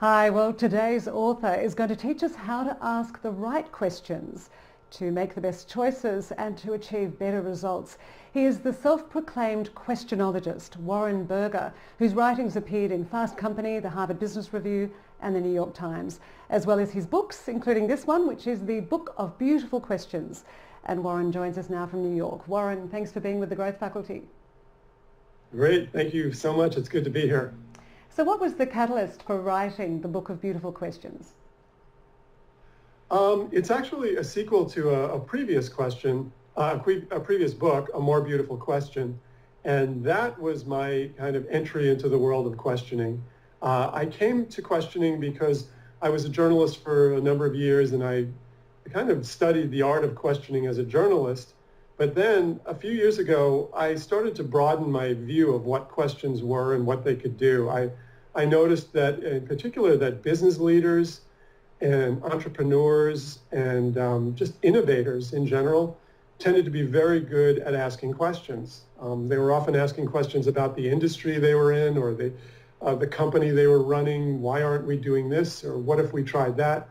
Hi, well, today's author is going to teach us how to ask the right questions to make the best choices and to achieve better results. He is the self-proclaimed questionologist, Warren Berger, whose writings appeared in Fast Company, the Harvard Business Review and the New York Times, as well as his books, including this one, which is the Book of Beautiful Questions. And Warren joins us now from New York. Warren, thanks for being with the Growth Faculty. Great, thank you so much. It's good to be here. So what was the catalyst for writing the Book of Beautiful Questions? It's actually a sequel to a previous question, a previous book, A More Beautiful Question, and that was my kind of entry into the world of questioning. I came to questioning because I was a journalist for a number of years, and I kind of studied the art of questioning as a journalist. But then a few years ago, I started to broaden my view of what questions were and what they could do. I noticed that in particular that business leaders and entrepreneurs and just innovators in general tended to be very good at asking questions. They were often asking questions about the industry they were in or the company they were running. Why aren't we doing this? Or what if we tried that?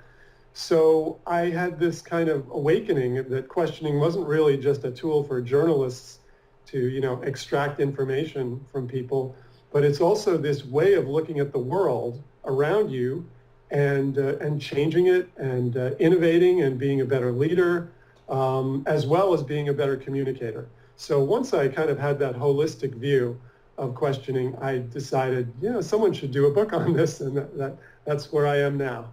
So I had this kind of awakening that questioning wasn't really just a tool for journalists to, extract information from people, but it's also this way of looking at the world around you and changing it and innovating and being a better leader, as well as being a better communicator. So once I kind of had that holistic view of questioning, I decided, someone should do a book on this, and that's where I am now.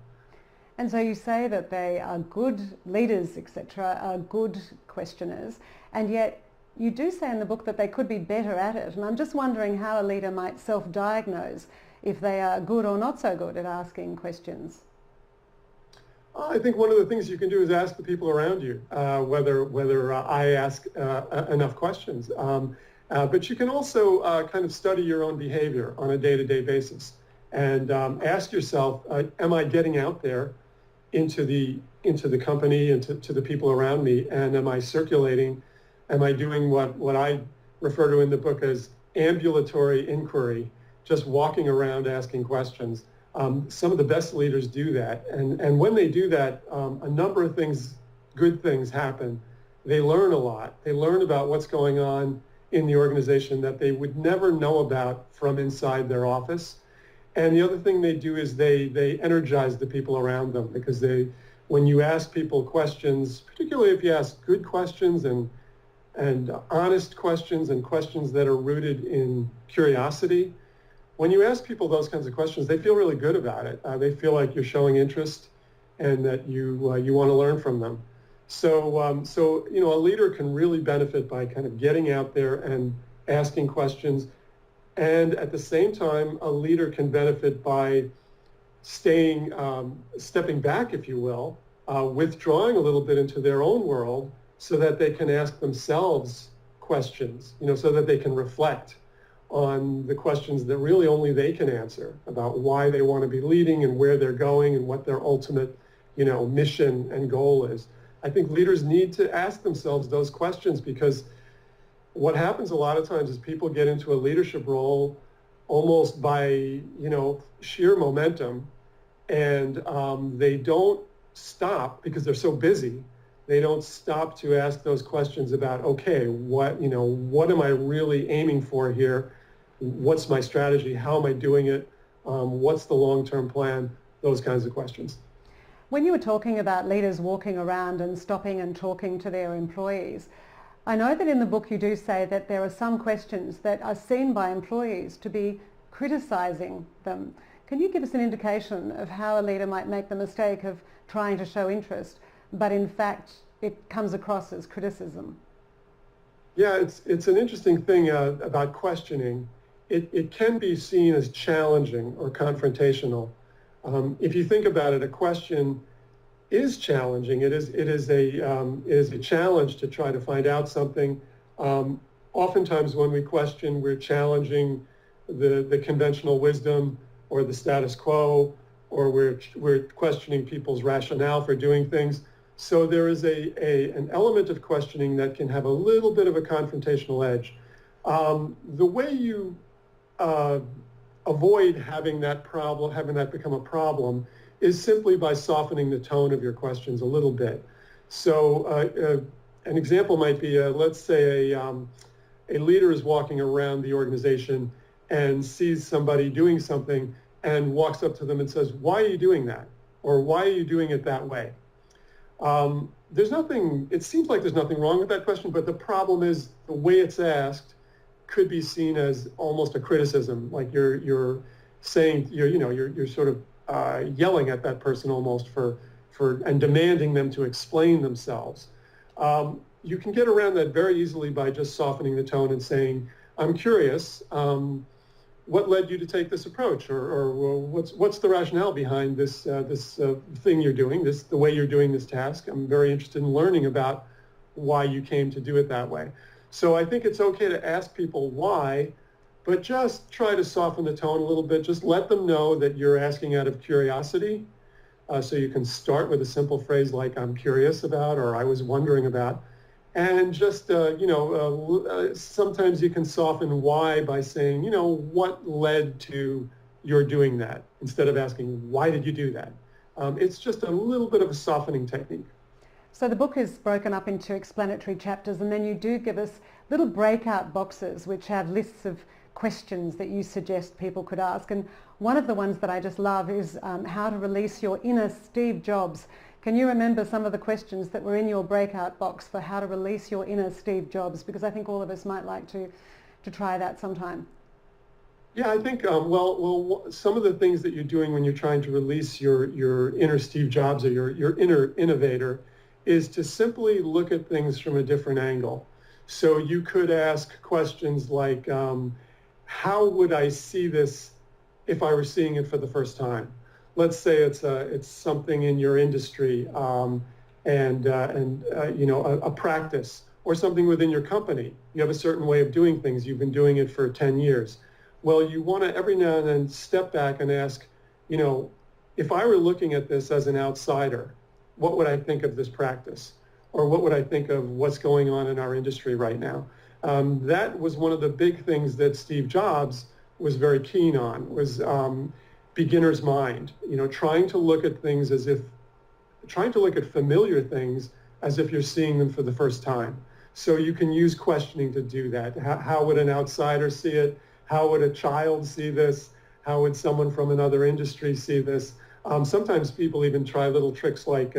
And so you say that they are good leaders, etc., are good questioners, and yet you do say in the book that they could be better at it. And I'm just wondering how a leader might self-diagnose if they are good or not so good at asking questions. I think one of the things you can do is ask the people around you whether I ask enough questions. But you can also kind of study your own behavior on a day-to-day basis and ask yourself, am I getting out there into the company and to the people around me, and am I circulating? Am I doing what I refer to in the book as ambulatory inquiry, just walking around asking questions? Some of the best leaders do that. And when they do that, a number of good things happen. They learn a lot. They learn about what's going on in the organization that they would never know about from inside their office. And the other thing they do is they energize the people around them, because when you ask people questions, particularly if you ask good questions and honest questions and questions that are rooted in curiosity, when you ask people those kinds of questions, they feel really good about it. They feel like you're showing interest and that you want to learn from them. So a leader can really benefit by kind of getting out there and asking questions. And at the same time, a leader can benefit by stepping back, if you will, withdrawing a little bit into their own world so that they can ask themselves questions, so that they can reflect on the questions that really only they can answer about why they want to be leading and where they're going and what their ultimate, mission and goal is. I think leaders need to ask themselves those questions, because what happens a lot of times is people get into a leadership role almost by, sheer momentum, and they don't stop because they're so busy. They don't stop to ask those questions about, okay, what am I really aiming for here? What's my strategy? How am I doing it? What's the long-term plan? Those kinds of questions. When you were talking about leaders walking around and stopping and talking to their employees, I know that in the book you do say that there are some questions that are seen by employees to be criticising them. Can you give us an indication of how a leader might make the mistake of trying to show interest, but in fact it comes across as criticism? Yeah, it's an interesting thing about questioning. It can be seen as challenging or confrontational. If you think about it, a question is challenging. It is a challenge to try to find out something. Oftentimes when we question, we're challenging the conventional wisdom or the status quo, or we're questioning people's rationale for doing things. So there is an element of questioning that can have a little bit of a confrontational edge. The way you avoid having that become a problem is simply by softening the tone of your questions a little bit. So an example might be, let's say a leader is walking around the organization and sees somebody doing something and walks up to them and says, "Why are you doing that?" Or "Why are you doing it that way?" It seems like there's nothing wrong with that question, but the problem is the way it's asked could be seen as almost a criticism, like you're saying, you're sort of yelling at that person almost and demanding them to explain themselves. You can get around that very easily by just softening the tone and saying, "I'm curious, what led you to take this approach?" Or what's the rationale behind this thing you're doing, the way you're doing this task? I'm very interested in learning about why you came to do it that way. So I think it's okay to ask people why, but just try to soften the tone a little bit. Just let them know that you're asking out of curiosity. So you can start with a simple phrase like, "I'm curious about," or "I was wondering about." And just, sometimes you can soften why by saying, "What led to your doing that?" instead of asking, "Why did you do that?" It's just a little bit of a softening technique. So the book is broken up into explanatory chapters, and then you do give us little breakout boxes which have lists of questions that you suggest people could ask. And one of the ones that I just love is how to release your inner Steve Jobs. Can you remember some of the questions that were in your breakout box for how to release your inner Steve Jobs? Because I think all of us might like to try that sometime. Yeah, I think, some of the things that you're doing when you're trying to release your inner Steve Jobs or your inner innovator is to simply look at things from a different angle. So you could ask questions like, how would I see this if I were seeing it for the first time? Let's say it's something in your industry a practice or something within your company. You have a certain way of doing things. You've been doing it for 10 years. Well, you want to every now and then step back and ask, if I were looking at this as an outsider, what would I think of this practice? Or what would I think of what's going on in our industry right now? That was one of the big things that Steve Jobs was very keen on, was beginner's mind, trying to look at familiar things as if you're seeing them for the first time. So you can use questioning to do that. How would an outsider see it? How would a child see this? How would someone from another industry see this? Sometimes people even try little tricks like,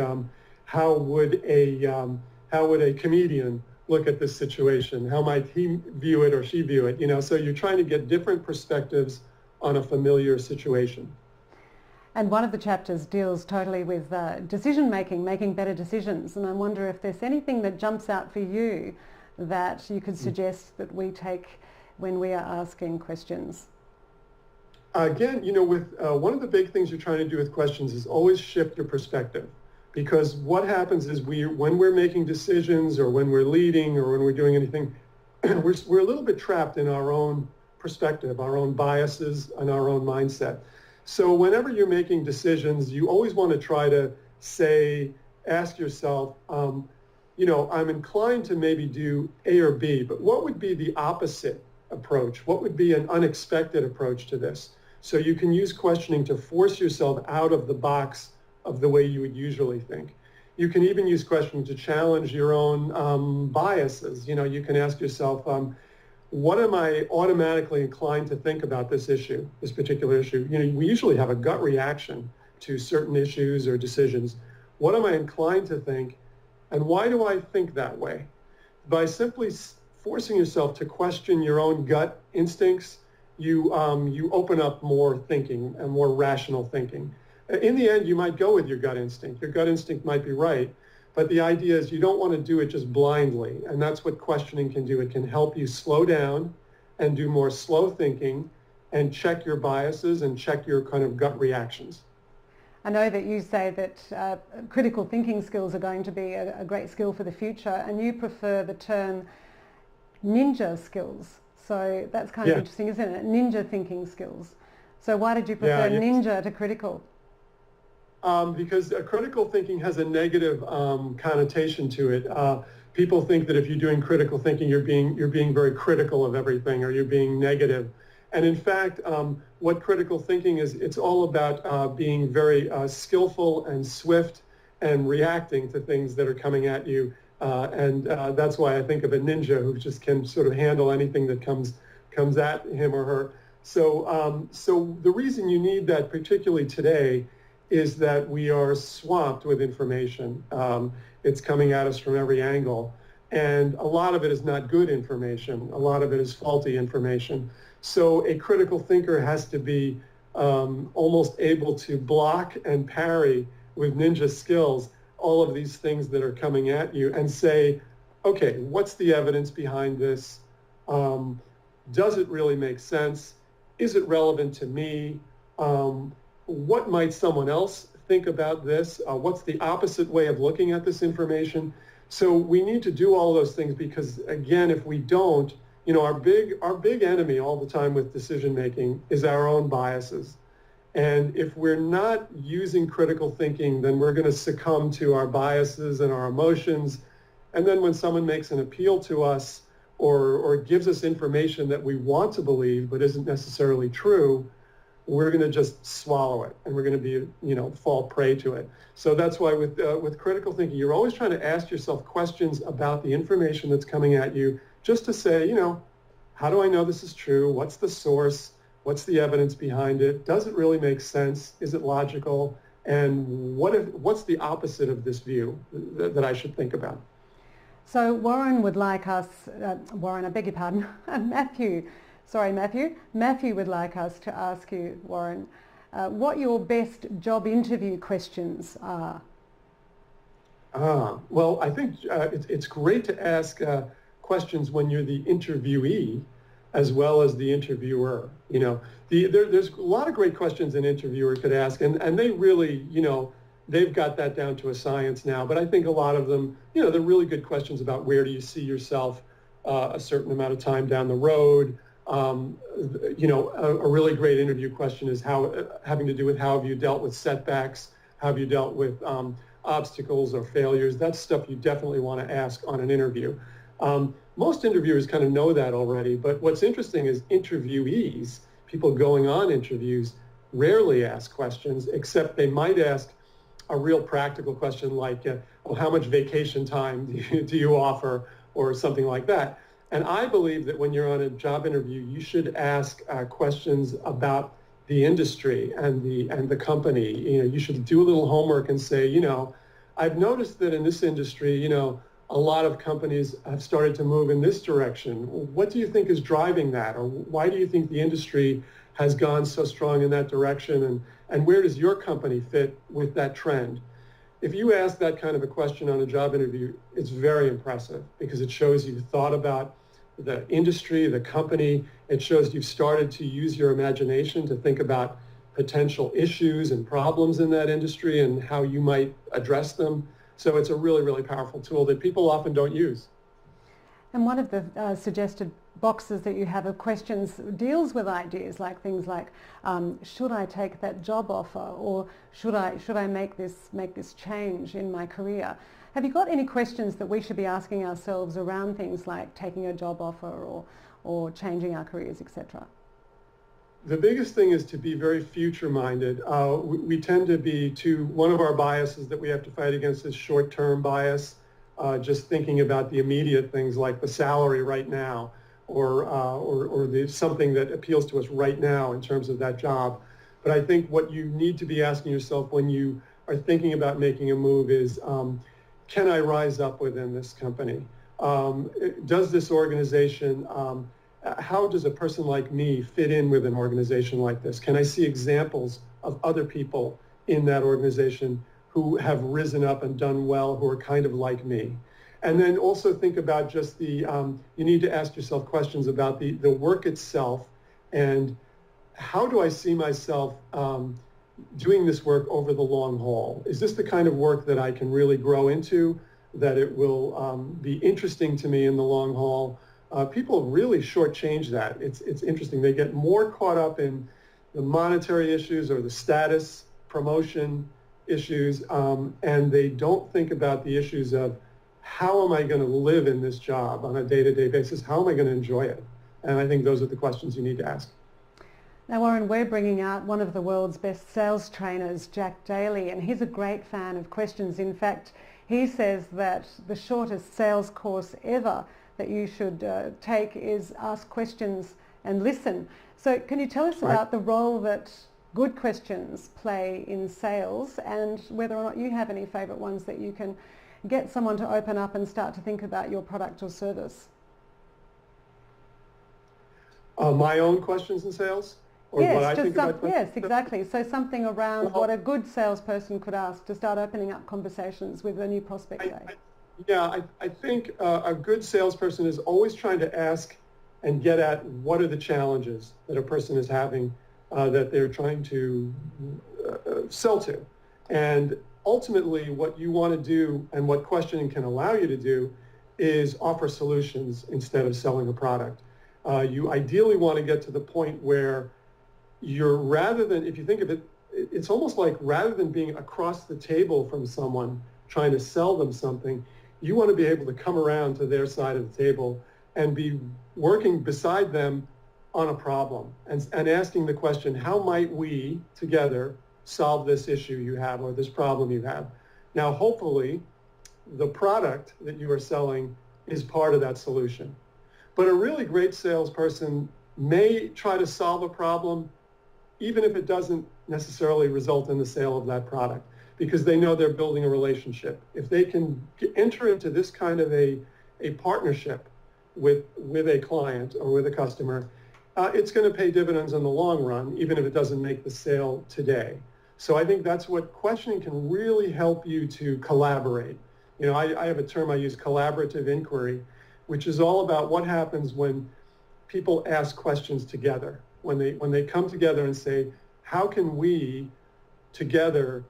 how would a comedian look at this situation? How might he view it or she view it? So you're trying to get different perspectives on a familiar situation. And one of the chapters deals totally with decision making better decisions. And I wonder if there's anything that jumps out for you that you could suggest that we take when we are asking questions. Again, with one of the big things you're trying to do with questions is always shift your perspective. Because what happens is when we're making decisions or when we're leading or when we're doing anything, we're a little bit trapped in our own perspective, our own biases, and our own mindset. So whenever you're making decisions, you always want to try to ask yourself, I'm inclined to maybe do A or B, but what would be the opposite approach? What would be an unexpected approach to this? So you can use questioning to force yourself out of the box of the way you would usually think. You can even use questioning to challenge your own biases. You can ask yourself, what am I automatically inclined to think about this particular issue? We usually have a gut reaction to certain issues or decisions. What am I inclined to think, and why do I think that way? By simply forcing yourself to question your own gut instincts, you open up more thinking and more rational thinking. In the end, you might go with your gut instinct. Your gut instinct might be right, but the idea is you don't want to do it just blindly, and that's what questioning can do. It can help you slow down and do more slow thinking and check your biases and check your kind of gut reactions. I know that you say that critical thinking skills are going to be a great skill for the future, and you prefer the term ninja skills. So that's kind of interesting, isn't it? Ninja thinking skills. So why did you prefer ninja to critical? Because critical thinking has a negative connotation to it. People think that if you're doing critical thinking, you're being very critical of everything, or you're being negative. And in fact, what critical thinking is, it's all about being very skillful and swift and reacting to things that are coming at you. And that's why I think of a ninja who just can sort of handle anything that comes at him or her. So, so the reason you need that, particularly today, is that we are swamped with information. It's coming at us from every angle. And a lot of it is not good information. A lot of it is faulty information. So a critical thinker has to be almost able to block and parry with ninja skills all of these things that are coming at you and say, okay, what's the evidence behind this? Does it really make sense? Is it relevant to me? What might someone else think about this? What's the opposite way of looking at this information? So we need to do all those things because, again, if we don't, you know, our big enemy all the time with decision making is our own biases. And if we're not using critical thinking, then we're going to succumb to our biases and our emotions. And then when someone makes an appeal to us or gives us information that we want to believe but isn't necessarily true, we're going to just swallow it and we're going to be, you know, fall prey to it. So that's why with critical thinking, you're always trying to ask yourself questions about the information that's coming at you, just to say, you know, how do I know this is true? What's the source? What's the evidence behind it? Does it really make sense? Is it logical? And what's the opposite of this view that I should think about? So Warren would like us, Warren, I beg your pardon, Matthew would like us to ask you, Warren, what your best job interview questions are. Well, I think it's great to ask questions when you're the interviewee as well as the interviewer. You know, there's a lot of great questions an interviewer could ask, and they really, you know, they've got that down to a science now. But I think a lot of them, you know, they're really good questions about where do you see yourself a certain amount of time down the road. You know, a really great interview question is having to do with how have you dealt with setbacks, how have you dealt with obstacles or failures. That's stuff you definitely want to ask on an interview. Most interviewers kind of know that already, but what's interesting is interviewees, people going on interviews, rarely ask questions, except they might ask a real practical question like, well, how much vacation time do you offer, or something like that. And I believe that when you're on a job interview, you should ask questions about the industry and the company. You know, you should do a little homework and say, you know, I've noticed that in this industry, you know, a lot of companies have started to move in this direction. What do you think is driving that? Or why do you think the industry has gone so strong in that direction? And where does your company fit with that trend? If you ask that kind of a question on a job interview, it's very impressive because it shows you've thought about the industry, the company. It shows you've started to use your imagination to think about potential issues and problems in that industry and how you might address them. So it's a really, really powerful tool that people often don't use. And one of the suggested boxes that you have of questions deals with ideas like things like, should I take that job offer, or should I make this change in my career? Have you got any questions that we should be asking ourselves around things like taking a job offer or changing our careers, etc.? The biggest thing is to be very future-minded. We tend to be one of our biases that we have to fight against is short-term bias, just thinking about the immediate things like the salary right now, or something that appeals to us right now in terms of that job. But I think what you need to be asking yourself when you are thinking about making a move is, can I rise up within this company? Does this organization, how does a person like me fit in with an organization like this? Can I see examples of other people in that organization who have risen up and done well, who are kind of like me? And then also think about just you need to ask yourself questions about the work itself and how do I see myself doing this work over the long haul? Is this the kind of work that I can really grow into, that it will be interesting to me in the long haul? People really shortchange that. It's interesting. They get more caught up in the monetary issues or the status, promotion issues, and they don't think about the issues of how am I going to live in this job on a day-to-day basis? How am I going to enjoy it? And I think those are the questions you need to ask. Now, Warren, we're bringing out one of the world's best sales trainers, Jack Daly, and he's a great fan of questions. In fact, he says that the shortest sales course ever that you should take is ask questions and listen. So can you tell us about the role that good questions play in sales, and whether or not you have any favourite ones that you can get someone to open up and start to think about your product or service? My own questions in sales? Or what I think about yes, exactly. So something around what a good salesperson could ask to start opening up conversations with a new prospect, say. I think a good salesperson is always trying to ask and get at what are the challenges that a person is having that they're trying to sell to. And ultimately what you want to do, and what questioning can allow you to do, is offer solutions instead of selling a product. You ideally want to get to the point where you're, rather than, if you think of it, it's almost like rather than being across the table from someone trying to sell them something, you want to be able to come around to their side of the table and be working beside them on a problem and asking the question, how might we together solve this issue you have or this problem you have? Now, hopefully, the product that you are selling is part of that solution. But a really great salesperson may try to solve a problem even if it doesn't necessarily result in the sale of that product, because they know they're building a relationship. If they can enter into this kind of a partnership with a client or with a customer, it's going to pay dividends in the long run, even if it doesn't make the sale today. So I think that's what questioning can really help you to collaborate. You know, I have a term I use, collaborative inquiry, which is all about what happens when people ask questions together, when they come together and say, how can we together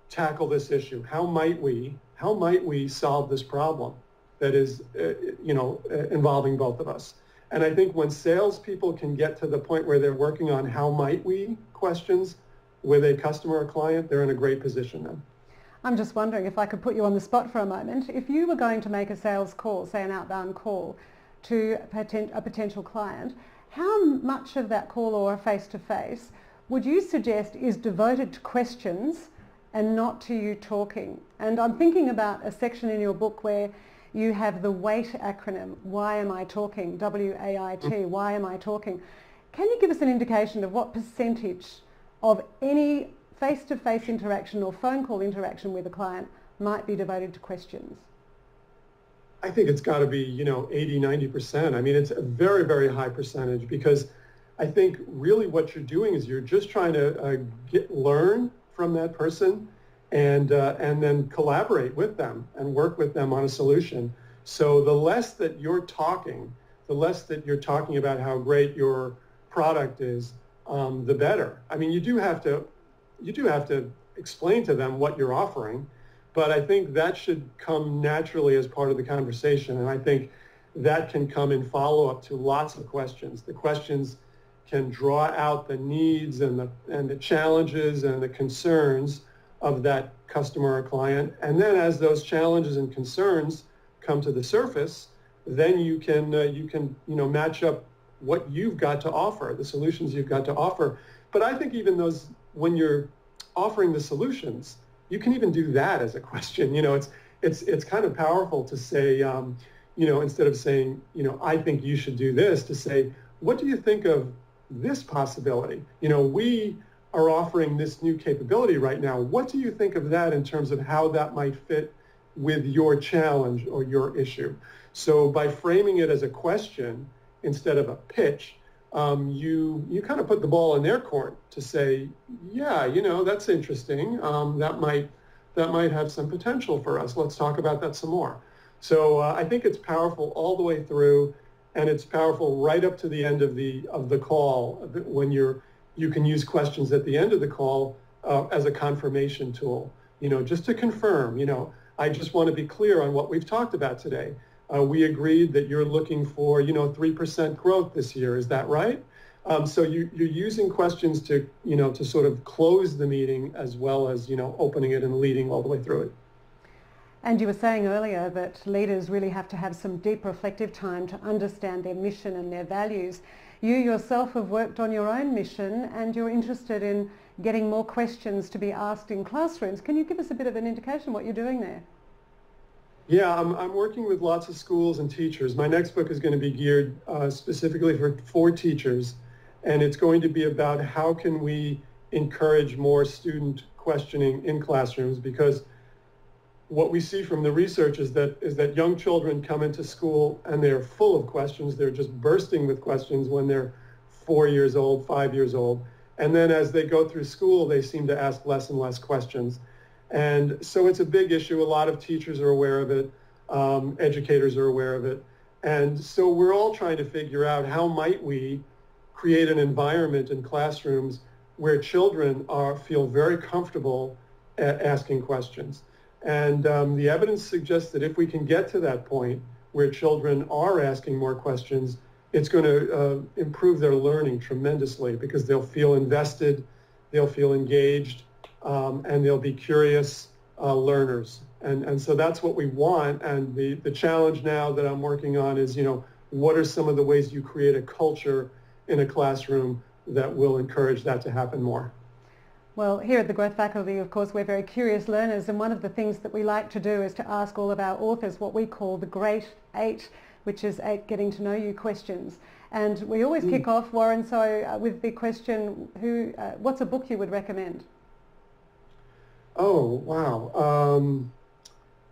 tackle this issue? How might we solve this problem that is, involving both of us? And I think when salespeople can get to the point where they're working on how might we questions with a customer or client, they're in a great position then. I'm just wondering, if I could put you on the spot for a moment, if you were going to make a sales call, say an outbound call, to a potential client, how much of that call or a face-to-face would you suggest is devoted to questions and not to you talking? And I'm thinking about a section in your book where you have the WAIT acronym, why am I talking, W-A-I-T, why am I talking? Can you give us an indication of what percentage of any face-to-face interaction or phone call interaction with a client might be devoted to questions? I think it's got to be, 80, 90%. I mean, it's a very, very high percentage, because I think really what you're doing is you're just trying to learn from that person and then collaborate with them and work with them on a solution. So the less that you're talking about how great your product is, the better. I mean, you do have to explain to them what you're offering, but I think that should come naturally as part of the conversation. And I think that can come in follow-up to lots of questions. The questions can draw out the needs and the challenges and the concerns of that customer or client. And then as those challenges and concerns come to the surface, then you can match up what you've got to offer, the solutions you've got to offer. But I think even those, when you're offering the solutions, you can even do that as a question. It's kind of powerful to say, instead of saying, I think you should do this, to say, what do you think of this possibility? We are offering this new capability right now. What do you think of that in terms of how that might fit with your challenge or your issue? So by framing it as a question instead of a pitch, you kind of put the ball in their court to say, yeah, that's interesting. That might have some potential for us. Let's talk about that some more. So I think it's powerful all the way through, and it's powerful right up to the end of the call, when you can use questions at the end of the call as a confirmation tool. Just to confirm. I just want to be clear on what we've talked about today. We agreed that you're looking for 3% growth this year. Is that right? So you're using questions to sort of close the meeting, as well as opening it and leading all the way through it. And you were saying earlier that leaders really have to have some deep reflective time to understand their mission and their values. You yourself have worked on your own mission and you're interested in getting more questions to be asked in classrooms. Can you give us a bit of an indication what you're doing there? Yeah, I'm working with lots of schools and teachers. My next book is going to be geared specifically for teachers, and it's going to be about how can we encourage more student questioning in classrooms, because what we see from the research is that young children come into school and they're full of questions. They're just bursting with questions when they're 4 years old, 5 years old. And then as they go through school, they seem to ask less and less questions. And so it's a big issue. A lot of teachers are aware of it. Educators are aware of it. And so we're all trying to figure out how might we create an environment in classrooms where children feel very comfortable asking questions. And the evidence suggests that if we can get to that point where children are asking more questions, it's going to improve their learning tremendously, because they'll feel invested, they'll feel engaged, and they'll be curious learners. And so that's what we want. And the challenge now that I'm working on is, what are some of the ways you create a culture in a classroom that will encourage that to happen more? Well, here at the Growth Faculty, of course, we're very curious learners, and one of the things that we like to do is to ask all of our authors what we call the Great 8, which is 8 getting to know you questions. And we always kick off, Warren, so with the question, what's a book you would recommend? Oh, wow.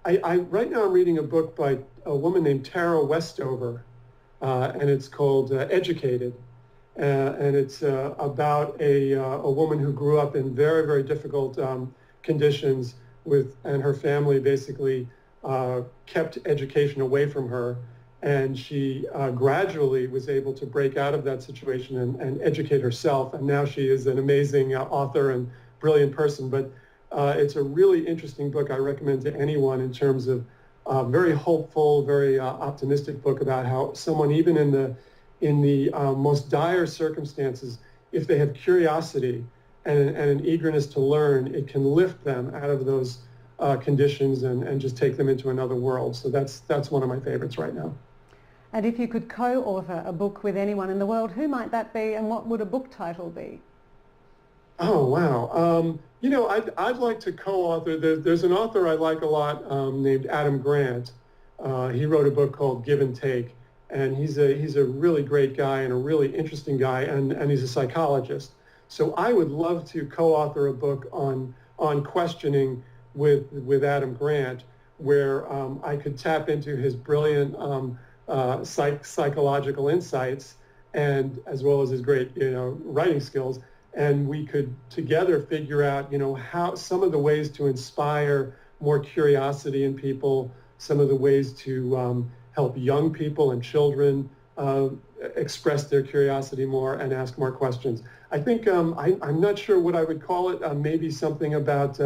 Right now I'm reading a book by a woman named Tara Westover, and it's called Educated. And it's about a woman who grew up in very, very difficult conditions and her family basically kept education away from her. And she gradually was able to break out of that situation and educate herself. And now she is an amazing author and brilliant person. But it's a really interesting book I recommend to anyone in terms of very hopeful, very optimistic book about how someone, even in the most dire circumstances, if they have curiosity and an eagerness to learn, it can lift them out of those conditions and just take them into another world. So that's one of my favorites right now. And if you could co-author a book with anyone in the world, who might that be, and what would a book title be? Oh, wow. I'd like to co-author. There's an author I like a lot named Adam Grant. He wrote a book called Give and Take. And he's a really great guy and a really interesting guy, and he's a psychologist. So I would love to co-author a book on questioning with Adam Grant, where I could tap into his brilliant psychological insights, and as well as his great writing skills, and we could together figure out how some of the ways to inspire more curiosity in people, some of the ways to help young people and children express their curiosity more and ask more questions. I think I'm not sure what I would call it. Maybe something about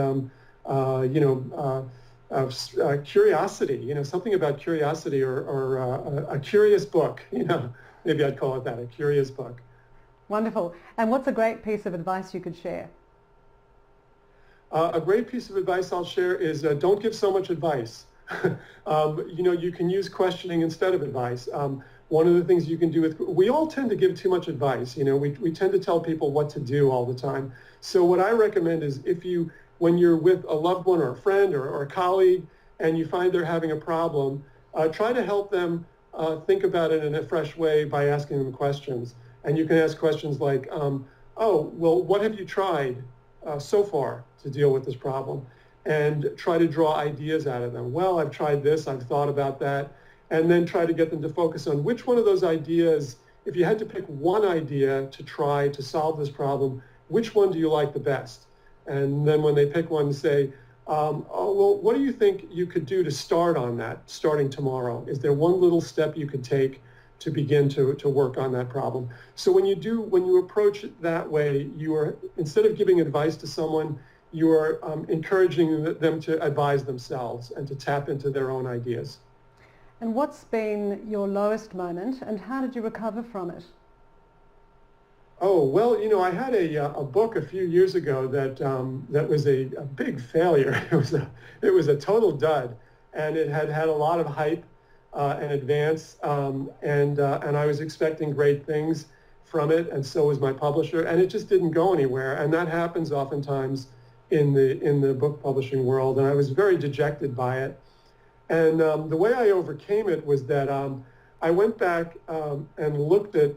curiosity. Something about curiosity, or a curious book. Maybe I'd call it that, a curious book. Wonderful. And what's a great piece of advice you could share? A great piece of advice I'll share is don't give so much advice. You can use questioning instead of advice. One of the things you can do we all tend to give too much advice. We tend to tell people what to do all the time. So what I recommend is when you're with a loved one or a friend or a colleague and you find they're having a problem, try to help them think about it in a fresh way by asking them questions. And you can ask questions like, what have you tried so far to deal with this problem? And try to draw ideas out of them. Well, I've tried this, I've thought about that, and then try to get them to focus on which one of those ideas, if you had to pick one idea to try to solve this problem, which one do you like the best? And then when they pick one, say, what do you think you could do to start on that, starting tomorrow? Is there one little step you could take to begin to work on that problem? So when you approach it that way, you are, instead of giving advice to someone, you are encouraging them to advise themselves and to tap into their own ideas. And what's been your lowest moment, and how did you recover from it? Oh, well, I had a book a few years ago that was a big failure. It was a total dud, and it had a lot of hype and advance, and I was expecting great things, from it, and so was my publisher, and it just didn't go anywhere. And that happens oftentimes in the book publishing world, and I was very dejected by it. And the way I overcame it was that I went back and looked at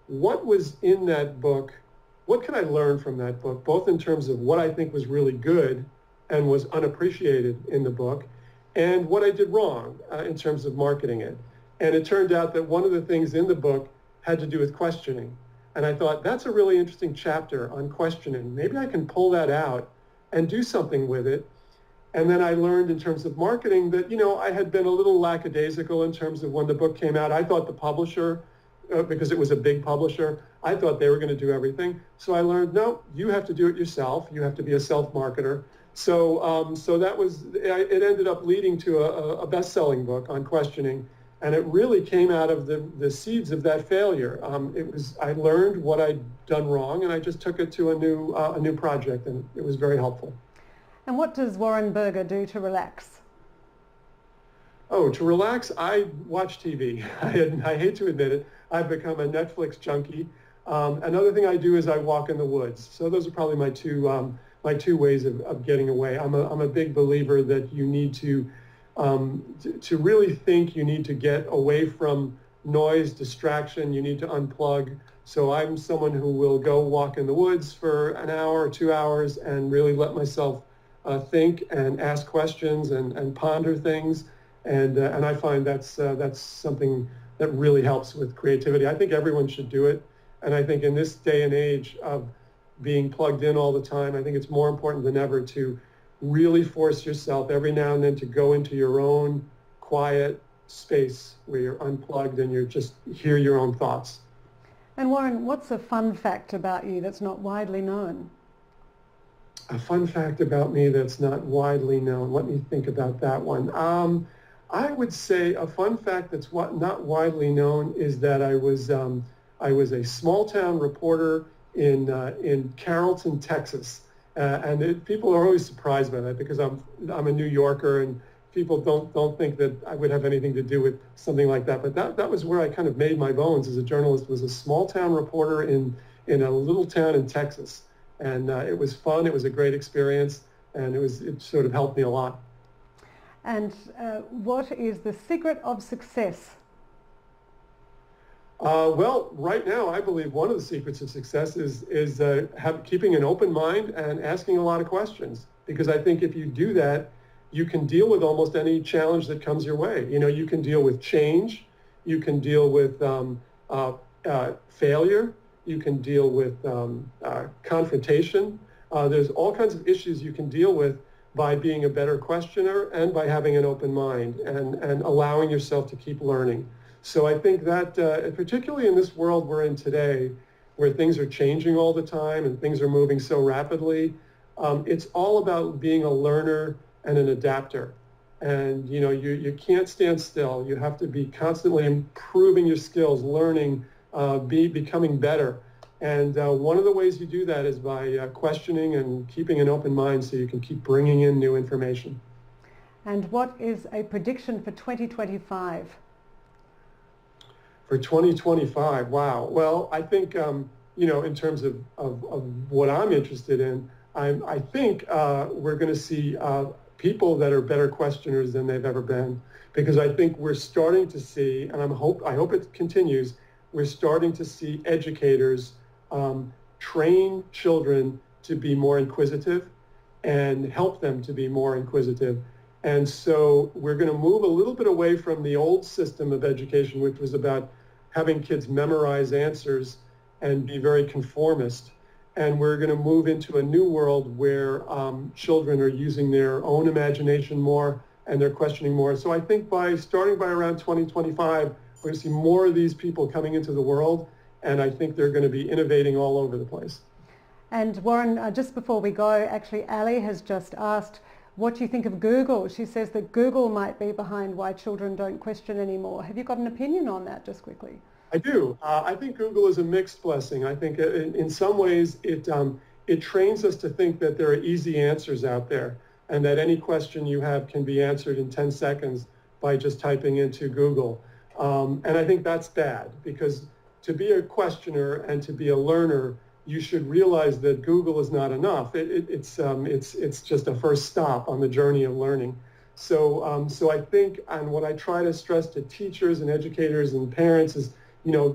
what was in that book, what could I learn from that book, both in terms of what I think was really good and was unappreciated in the book, and what I did wrong in terms of marketing it. And it turned out that one of the things in the book had to do with questioning. And I thought, that's a really interesting chapter on questioning. Maybe I can pull that out and do something with it. And then I learned in terms of marketing that, I had been a little lackadaisical in terms of when the book came out. I thought the publisher, because it was a big publisher, I thought they were going to do everything. So I learned, no, you have to do it yourself. You have to be a self-marketer. So that was, it ended up leading to a best-selling book on questioning. And it really came out of the seeds of that failure. I learned what I'd done wrong, and I just took it to a new project, and it was very helpful. And what does Warren Berger do to relax? Oh, to relax, I watch TV. I hate to admit it. I've become a Netflix junkie. Another thing I do is I walk in the woods. So those are probably my two ways of getting away. I'm a big believer that you need to really think, you need to get away from noise, distraction, you need to unplug. So I'm someone who will go walk in the woods for an hour or 2 hours and really let myself think and ask questions and ponder things. And I find that's something that really helps with creativity. I think everyone should do it. And I think in this day and age of being plugged in all the time, I think it's more important than ever to really force yourself every now and then to go into your own quiet space where you're unplugged and you just hear your own thoughts. And Warren, what's a fun fact about you that's not widely known? A fun fact about me that's not widely known. Let me think about that one. I would say a fun fact that's not widely known is that I was a small town reporter in Carrollton, Texas. People are always surprised by that because I'm a New Yorker and people don't think that I would have anything to do with something like that. But that was where I kind of made my bones as a journalist, was a small town reporter in a little town in Texas. And it was fun. It was a great experience, and it sort of helped me a lot. And what is the secret of success? Well, right now, I believe one of the secrets of success is keeping an open mind and asking a lot of questions. Because I think if you do that, you can deal with almost any challenge that comes your way. You can deal with change, you can deal with failure, you can deal with confrontation. There's all kinds of issues you can deal with by being a better questioner and by having an open mind and allowing yourself to keep learning. So I think that particularly in this world we're in today, where things are changing all the time and things are moving so rapidly, it's all about being a learner and an adapter. And you can't stand still. You have to be constantly improving your skills, learning, becoming better. And one of the ways you do that is by questioning and keeping an open mind so you can keep bringing in new information. And what is a prediction for 2025? For 2025, wow. Well, I think, in terms of what I'm interested in, I think we're going to see people that are better questioners than they've ever been, because I think we're starting to see, and I hope it continues, we're starting to see educators train children to be more inquisitive and help them to be more inquisitive. And so we're going to move a little bit away from the old system of education, which was about having kids memorize answers and be very conformist. And we're going to move into a new world where children are using their own imagination more and they're questioning more. So I think starting by around 2025, we're going to see more of these people coming into the world, and I think they're going to be innovating all over the place. And Warren, just before we go, actually, Ali has just asked, what do you think of Google? She says that Google might be behind why children don't question anymore. Have you got an opinion on that, just quickly? I do. I think Google is a mixed blessing. I think in some ways it trains us to think that there are easy answers out there and that any question you have can be answered in 10 seconds by just typing into Google. And I think that's bad because to be a questioner and to be a learner, you should realize that Google is not enough. It's just a first stop on the journey of learning. So I think, and what I try to stress to teachers and educators and parents is,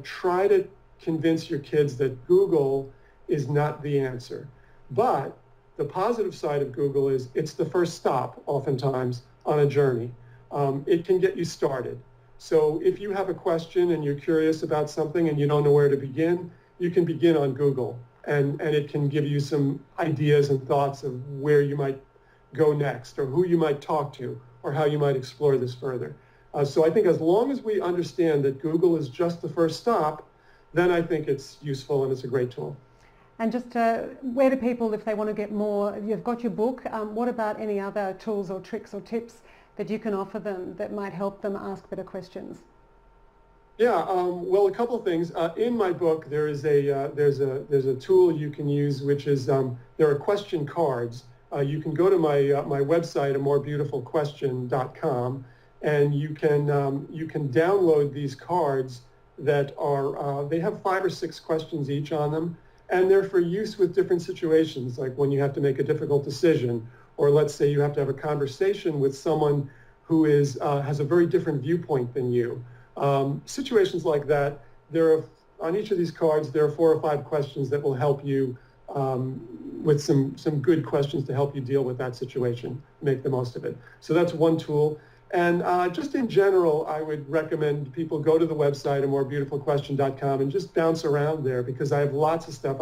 try to convince your kids that Google is not the answer. But the positive side of Google is it's the first stop, oftentimes, on a journey. It can get you started. So if you have a question and you're curious about something and you don't know where to begin, you can begin on Google, and it can give you some ideas and thoughts of where you might go next, or who you might talk to, or how you might explore this further. So I think as long as we understand that Google is just the first stop, then I think it's useful and it's a great tool. And just where do people, if they want to get more, you've got your book, what about any other tools or tricks or tips that you can offer them that might help them ask better questions? Yeah, well, a couple of things. In my book, there's a tool you can use, which is there are question cards. You can go to my website, amorebeautifulquestion.com, and you can download these cards that are they have 5 or 6 questions each on them, and they're for use with different situations, like when you have to make a difficult decision, or let's say you have to have a conversation with someone who has a very different viewpoint than you. Situations like that, on each of these cards, there are 4 or 5 questions that will help you with some good questions to help you deal with that situation, make the most of it. So that's one tool. And just in general, I would recommend people go to the website, amorebeautifulquestion.com, and just bounce around there, because I have lots of stuff.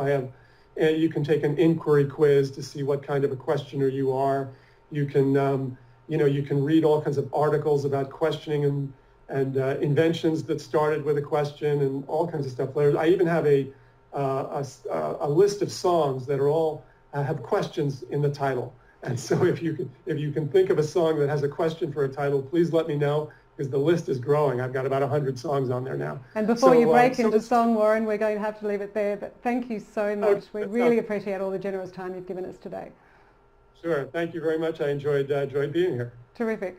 You can take an inquiry quiz to see what kind of a questioner you are. You can, you can read all kinds of articles about questioning and inventions that started with a question and all kinds of stuff. I even have a list of songs that are all have questions in the title. And so if you can think of a song that has a question for a title, please let me know, because the list is growing. I've got about 100 songs on there now. And before you break into song, Warren, we're going to have to leave it there. But thank you so much. We really appreciate all the generous time you've given us today. Sure. Thank you very much. I enjoyed being here. Terrific.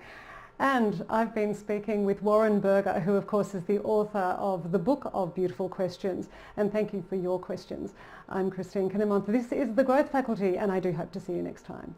And I've been speaking with Warren Berger, who of course is the author of the book of Beautiful Questions. And thank you for your questions. I'm Christine Kinnemont. This is The Growth Faculty, and I do hope to see you next time.